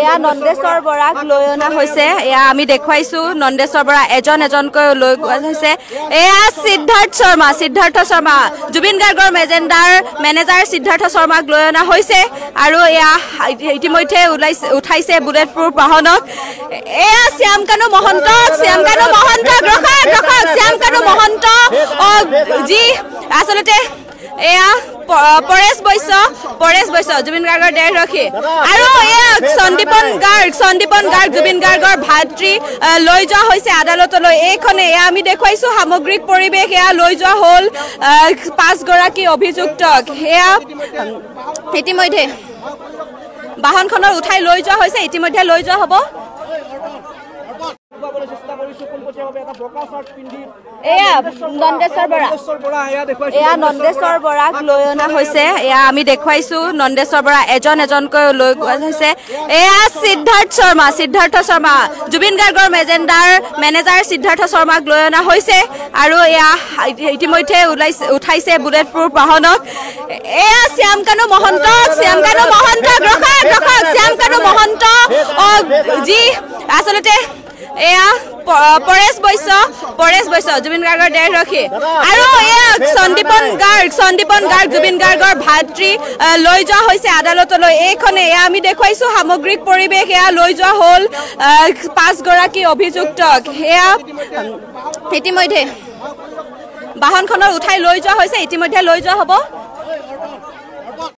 এয়া নন্দেশ্বৰ বৰাক লৈ অনা হৈছে এয়া আমি দেখুৱাইছো নন্দেশ্বৰ বৰা এজন এজনকৈ লৈ গৈছে এয়া সিদ্ধাৰ্থ শৰ্মা জুবিন গাৰ্গৰ মেনেজাৰ সিদ্ধাৰ্থ শৰ্মাক লৈ অনা হৈছে আৰু এয়া ইতিমধ্যে উঠাইছে বুলেট প্ৰুফ বাহনত এয়া শ্যামকানু মহন্ত শ্যামকানু মহন্ত যি আচলতে এয়া পৰেশ বৈশ্য জুবিন গাৰ্গৰ দেহৰক্ষী আৰু এয়া সন্দীপন গাৰ্গ জুবিন গাৰ্গৰ ভাতৃ লৈ যোৱা হৈছে আদালতলৈ এইখনে এয়া আমি দেখুৱাইছো সামগ্ৰিক পৰিৱেশ এয়া লৈ যোৱা হ'ল 5 গৰাকী অভিযুক্তক এয়া ইতিমধ্যে বাহনখনৰ উঠাই লৈ যোৱা হৈছে ইতিমধ্যে লৈ যোৱা হ'ব এয়া নন্দেশ্বৰ বৰাক লৈ অনা হৈছে এয়া আমি দেখুৱাইছো নন্দেশ্বৰ বৰা এজন এজনকৈ লৈ গৈছে এয়া সিদ্ধাৰ্থ শৰ্মা জুবিন গাৰ্গৰ মেনেজাৰ সিদ্ধাৰ্থ শৰ্মাক লৈ অনা হৈছে আৰু এয়া ইতিমধ্যে উঠাইছে বুলেট প্ৰুফ বাহনত এয়া শ্যামকানু মহন্ত যি আচলতে এয়া পৰেশ বৈশ্য জুবিন গাৰ্গৰ দেহৰক্ষী আৰু এয়া সন্দীপন গাৰ্গ জুবিন গাৰ্গৰ ভাতৃ লৈ যোৱা হৈছে আদালতলৈ এইখনে এয়া আমি দেখুৱাইছো সামগ্ৰিক পৰিৱেশ এয়া লৈ যোৱা হ'ল 5 গৰাকী অভিযুক্তক এয়া ইতিমধ্যে বাহনখনৰ উঠাই লৈ যোৱা হৈছে ইতিমধ্যে লৈ যোৱা হ'ব